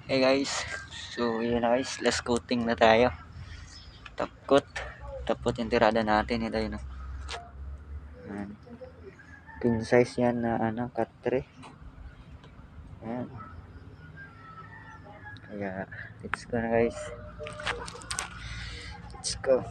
Hey guys, so yun na guys, last coating na tayo. Tapkot, tapot yung tirada natin ito yun. Ayan. King size yan na cut 3. Ayan. Kaya, let's go na guys. Let's go.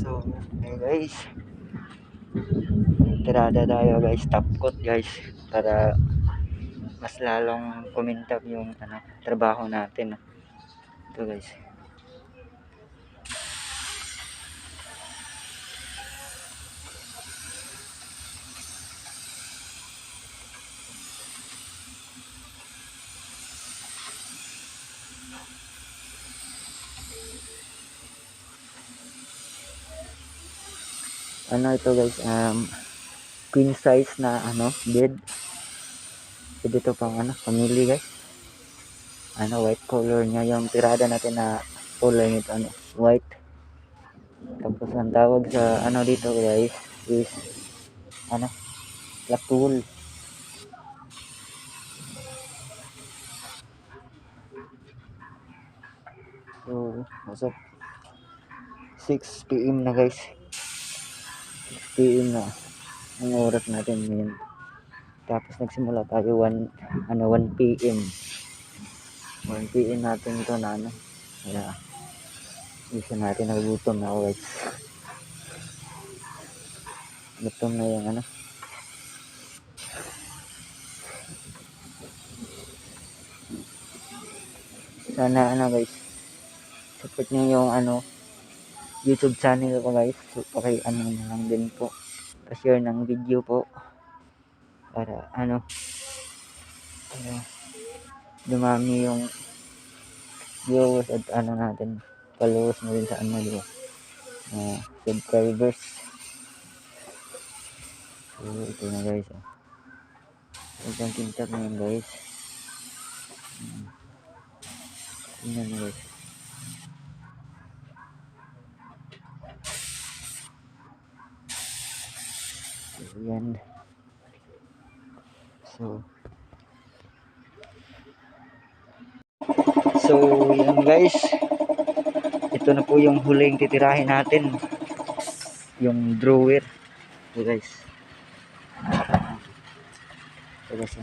So, hey guys, tirada tayo guys, tapkot guys, para mas lalong kumintab yung trabaho natin. Ito guys. Ito guys, queen size na bed. Pwede ito pang family guys. White color niya yung tirada natin na color nito white. Tapos ang tawag sa dito guys is black wool. So nasa 6 PM na guys. 6 PM na ang oras natin ngayon. Tapos nagsimula tayo 1 PM. 1 PM natin ito na kaya isa natin nagutom na guys. Gutom na yung sana guys, support nyo yung YouTube channel ko guys. So, na lang din po, pa-share ng video po para dumami yung viewers at natin, followers mo rin sa di ba, subscribers. So ito na guys, isang kintab na yun guys. Tingnan na guys. So yan. So yan guys, ito na po yung huling titirahin natin, yung drawer. So guys, ito guys,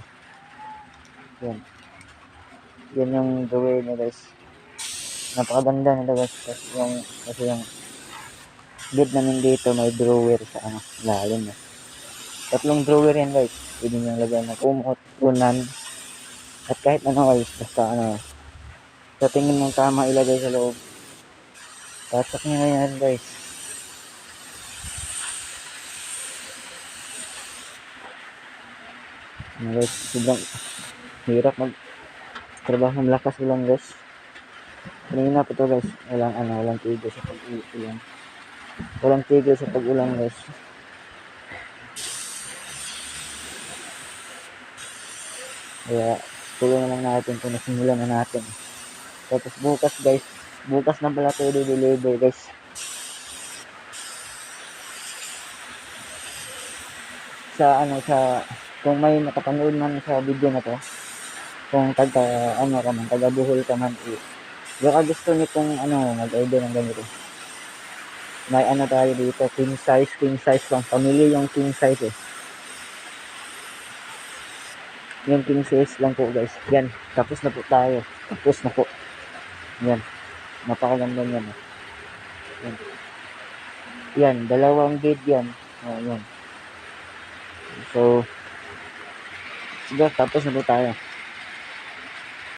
yan yung drawer niya guys. Napakaganda nito guys, kasi yung bed namin dito may drawer sa lalim. Tatlong drawer yan guys, pwede nyo lagyan ng kumot, unan, at kahit guys, basta sa tingin mong tama ilagay sa loob. Tatak nyo na yan guys. Guys, sobrang hirap trabaho, malakas lang guys. Kanina po to guys, walang tigil sa pag-ulan. Walang tigil sa pag-ulan guys. Kaya tuloy na lang natin kung nasimulan na natin. Tapos bukas guys, bukas na pala ito i-deliver guys. Sa kung may nakapanood man sa video na to, kung taga Bohol ka man, baka gusto nitong mag-order ng ganito. May tayo dito, king size lang. Pamili yung king size eh. Yung king size lang po guys. Yan, tapos na po tayo. Tapos na po. Yan, napakaganda yan. Yan, yan dalawang bed yan. Yan. So, sige, tapos na po tayo.